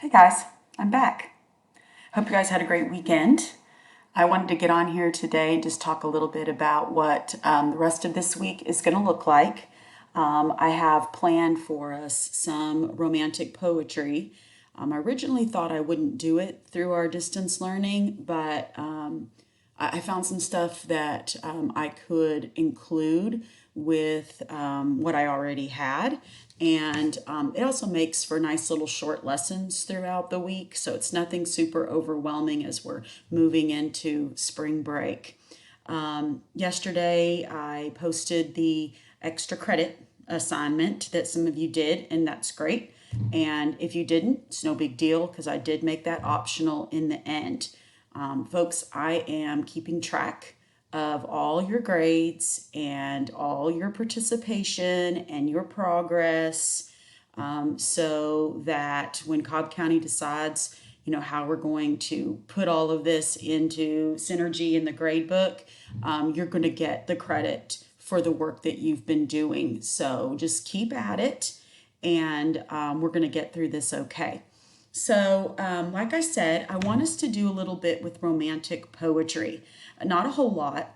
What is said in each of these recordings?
Hey guys, I'm back. Hope you guys had a great weekend. I wanted to get on here today and just talk a little bit about what the rest of this week is going to look like. I have planned for us some romantic poetry. I originally thought I wouldn't do it through our distance learning, but I found some stuff that I could include with what I already had. And it also makes for nice little short lessons throughout the week. So it's nothing super overwhelming as we're moving into spring break. Yesterday, I posted the extra credit assignment that some of you did, and that's great. And if you didn't, it's no big deal because I did make that optional in the end. Folks, I am keeping track of all your grades and all your participation and your progress, so that when Cobb County decides, how we're going to put all of this into Synergy in the grade book, you're going to get the credit for the work that you've been doing. So just keep at it, and we're going to get through this okay. So, like I said, I want us to do a little bit with romantic poetry. Not a whole lot,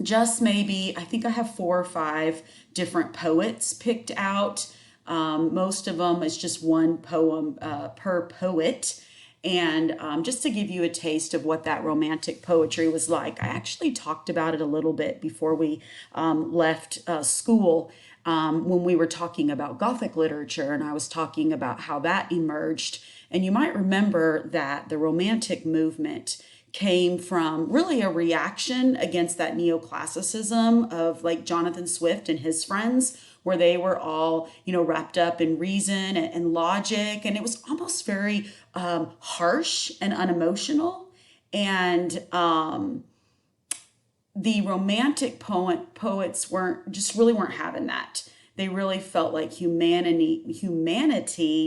just maybe, I think I have 4 or 5 different poets picked out. Most of them is just one poem per poet. And just to give you a taste of what that romantic poetry was like, I actually talked about it a little bit before we left school, when we were talking about Gothic literature, and I was talking about how that emerged. And you might remember that the Romantic movement came from really a reaction against that neoclassicism of like Jonathan Swift and his friends, where they were all, wrapped up in reason and logic. And it was almost very harsh and unemotional. And the romantic poets weren't having that. They really felt like humanity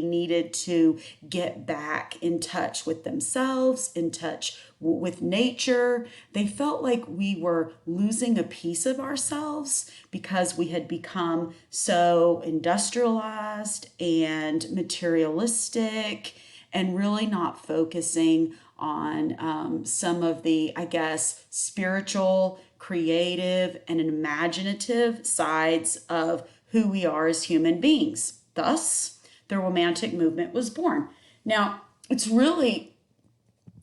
needed to get back in touch with themselves, in touch with nature. They felt like we were losing a piece of ourselves because we had become so industrialized and materialistic, and really not focusing on some of the, I guess, spiritual, creative, and imaginative sides of who we are as human beings. Thus, the Romantic movement was born. Now, it's really,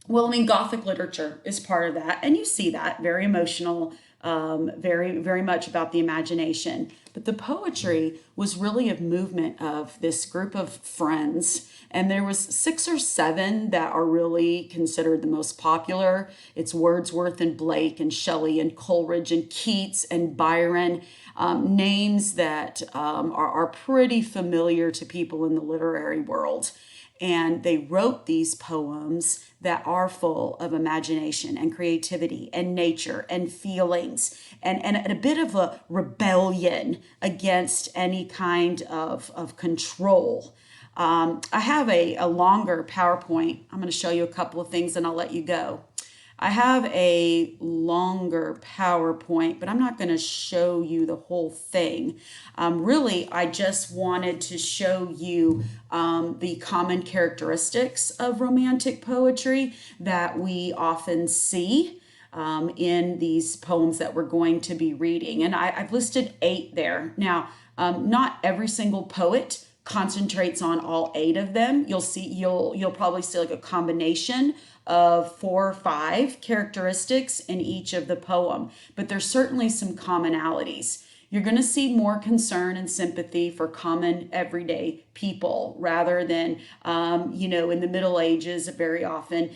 well, I mean, Gothic literature is part of that, and you see that very emotional, very, very much about the imagination. But the poetry was really a movement of this group of friends, and there was 6 or 7 that are really considered the most popular. It's Wordsworth and Blake and Shelley and Coleridge and Keats and Byron, names that are pretty familiar to people in the literary world. And they wrote these poems that are full of imagination and creativity and nature and feelings, and a bit of a rebellion against any kind of control. I have a longer PowerPoint. I'm going to show you a couple of things and I'll let you go. I have a longer PowerPoint, but I'm not going to show you the whole thing. Really, I just wanted to show you the common characteristics of romantic poetry that we often see in these poems that we're going to be reading. And I've listed 8 there. Now, not every single poet concentrates on all 8 of them. You'll probably see like a combination of 4 or 5 characteristics in each of the poem, but there's certainly some commonalities. You're going to see more concern and sympathy for common everyday people rather than, in the Middle Ages, very often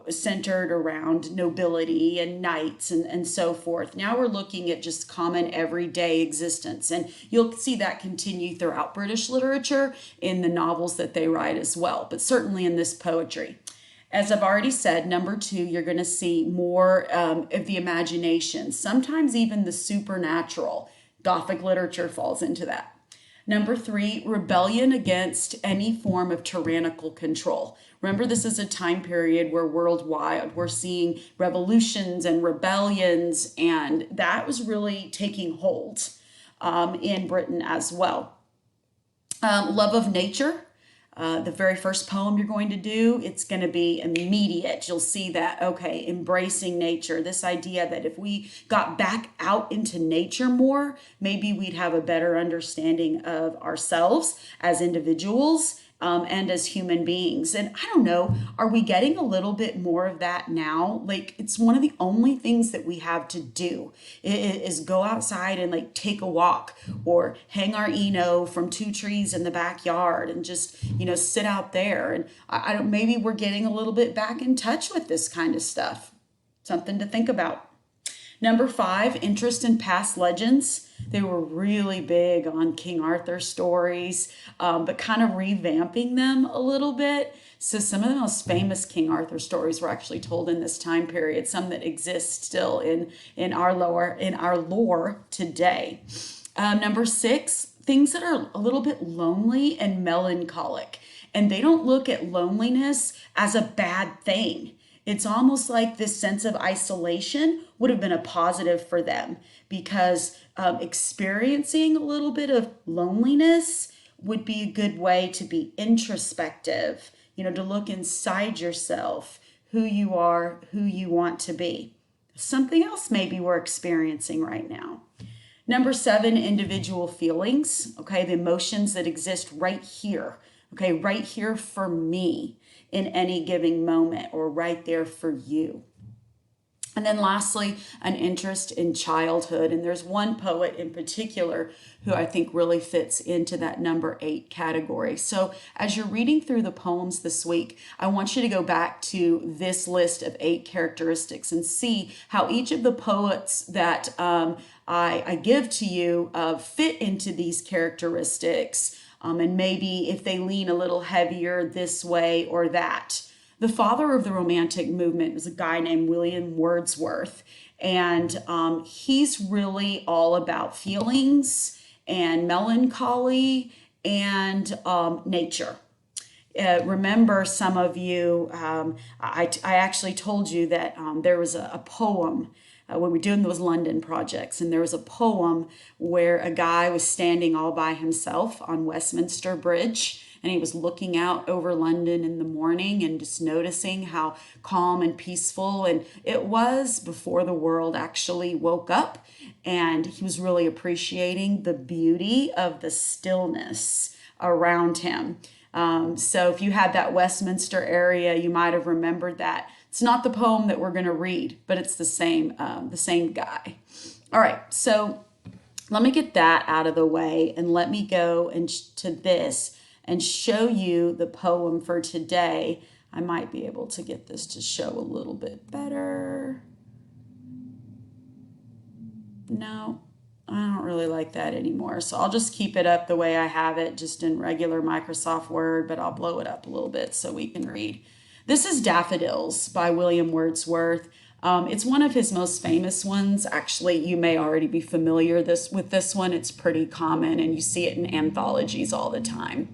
centered around nobility and knights and so forth. Now we're looking at just common everyday existence. And you'll see that continue throughout British literature in the novels that they write as well, but certainly in this poetry. As I've already said, number 2, you're going to see more of the imagination, sometimes even the supernatural. Gothic literature falls into that. Number 3, rebellion against any form of tyrannical control. Remember, this is a time period where worldwide we're seeing revolutions and rebellions, and that was really taking hold in Britain as well. Love of nature. the very first poem you're going to do, it's going to be immediate. You'll see that, okay, embracing nature, this idea that if we got back out into nature more, maybe we'd have a better understanding of ourselves as individuals, and as human beings. And I don't know, are we getting a little bit more of that now? Like, it's one of the only things that we have to do is go outside and like take a walk or hang our Eno from 2 trees in the backyard and just, sit out there. And I don't, maybe we're getting a little bit back in touch with this kind of stuff. Something to think about. Number 5, interest in past legends. They were really big on King Arthur stories, but kind of revamping them a little bit. So some of the most famous King Arthur stories were actually told in this time period, some that exist still in our lore today. Number 6, things that are a little bit lonely and melancholic. And they don't look at loneliness as a bad thing. It's almost like this sense of isolation would have been a positive for them, because experiencing a little bit of loneliness would be a good way to be introspective, to look inside yourself, who you are, who you want to be. Something else maybe we're experiencing right now. Number 7, individual feelings, okay, the emotions that exist right here, okay, right here for me in any given moment, or right there for you. And then lastly, an interest in childhood. And there's one poet in particular who I think really fits into that number 8 category. So as you're reading through the poems this week, I want you to go back to this list of 8 characteristics and see how each of the poets that I give to you fit into these characteristics. And maybe if they lean a little heavier this way or that. The father of the Romantic movement was a guy named William Wordsworth, and he's really all about feelings and melancholy and nature. Remember, some of you, I actually told you that there was a poem when we were doing those London projects, and there was a poem where a guy was standing all by himself on Westminster Bridge, and he was looking out over London in the morning and just noticing how calm and peaceful and it was before the world actually woke up. And he was really appreciating the beauty of the stillness around him. So if you had that Westminster area, you might have remembered that. It's not the poem that we're going to read, but it's the same guy. All right, so let me get that out of the way, and let me go to this and show you the poem for today. I might be able to get this to show a little bit better. No, I don't really like that anymore. So I'll just keep it up the way I have it, just in regular Microsoft Word, but I'll blow it up a little bit so we can read. This is Daffodils by William Wordsworth. It's one of his most famous ones. Actually, you may already be familiar with this one. It's pretty common, and you see it in anthologies all the time.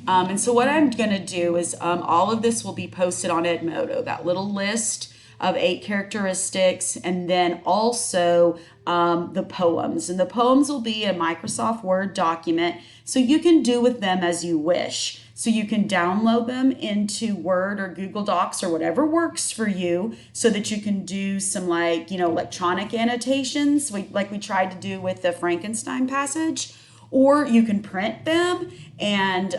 And so what I'm going to do is all of this will be posted on Edmodo, that little list of 8 characteristics, and then also the poems. And the poems will be a Microsoft Word document, so you can do with them as you wish. So you can download them into Word or Google Docs or whatever works for you, so that you can do some electronic annotations like we tried to do with the Frankenstein passage. Or you can print them and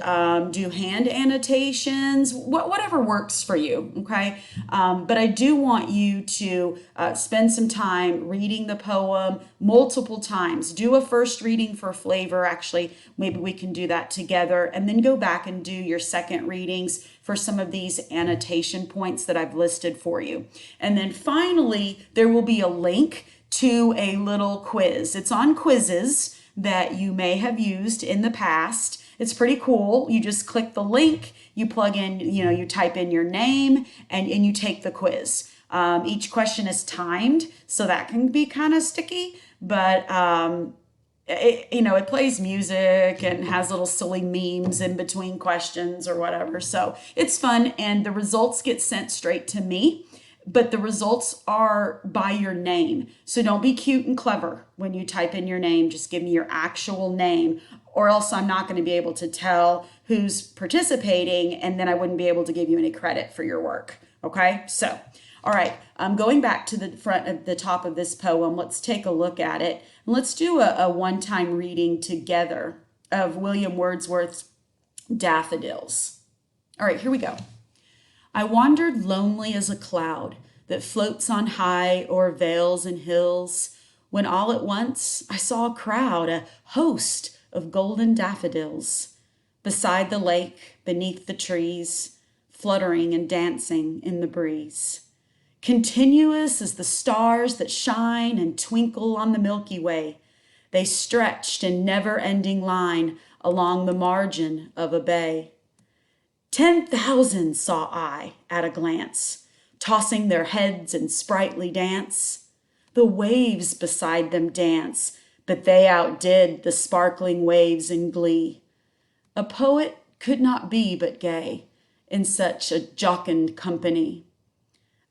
do hand annotations, whatever works for you, okay? But I do want you to spend some time reading the poem multiple times. Do a first reading for flavor. Actually, maybe we can do that together, and then go back and do your second readings for some of these annotation points that I've listed for you. And then finally, there will be a link to a little quiz. It's on Quizzes that you may have used in the past. It's pretty cool. You just click the link, you plug in, you type in your name, and you take the quiz. Each question is timed, so that can be kind of sticky, but it plays music and has little silly memes in between questions or whatever. So it's fun, and the results get sent straight to me. But the results are by your name. So don't be cute and clever when you type in your name. Just give me your actual name. or else I'm not going to be able to tell who's participating, and then I wouldn't be able to give you any credit for your work. Okay, so, all right, going back to the front of the top of this poem, let's take a look at it. And let's do a one-time reading together of William Wordsworth's Daffodils. All right, here we go. I wandered lonely as a cloud that floats on high o'er vales and hills, when all at once I saw a crowd, a host of golden daffodils, beside the lake, beneath the trees, fluttering and dancing in the breeze. Continuous as the stars that shine and twinkle on the Milky Way, they stretched in never-ending line along the margin of a bay. 10,000 saw I at a glance, tossing their heads in sprightly dance. The waves beside them dance, but they outdid the sparkling waves in glee. A poet could not be but gay in such a jocund company.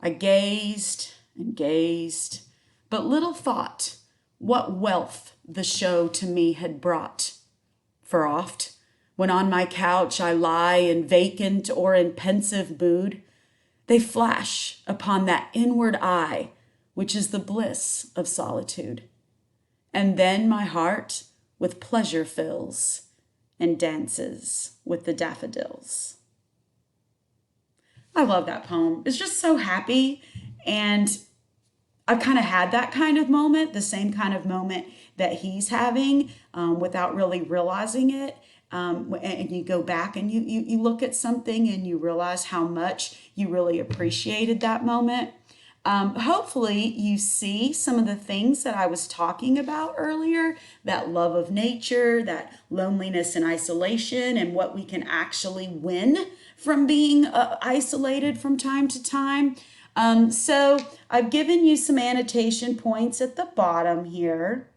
I gazed and gazed, but little thought what wealth the show to me had brought. For oft, when on my couch I lie in vacant or in pensive mood, they flash upon that inward eye, which is the bliss of solitude. And then my heart with pleasure fills and dances with the daffodils. I love that poem. It's just so happy. And I've kind of had that kind of moment, the same kind of moment that he's having without really realizing it. And you go back and you look at something and you realize how much you really appreciated that moment. Hopefully you see some of the things that I was talking about earlier, that love of nature, that loneliness and isolation, and what we can actually win from being isolated from time to time. So I've given you some annotation points at the bottom here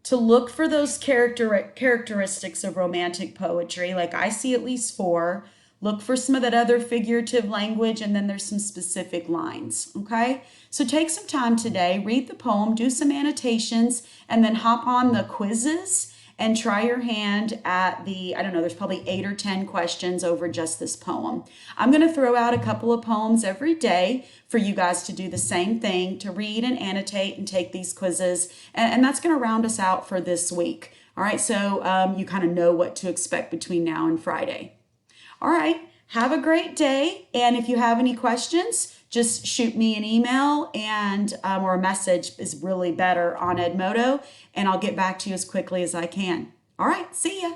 to look for those characteristics of romantic poetry. Like I see at least 4. Look for some of that other figurative language, and then there's some specific lines, okay? So take some time today, read the poem, do some annotations, and then hop on the quizzes and try your hand at the, I don't know, there's probably 8 or 10 questions over just this poem. I'm going to throw out a couple of poems every day for you guys to do the same thing, to read and annotate and take these quizzes, and that's going to round us out for this week. All right, so you kind of know what to expect between now and Friday. All right, have a great day. And if you have any questions, just shoot me an email and or a message is really better on Edmodo, and I'll get back to you as quickly as I can. All right, see ya.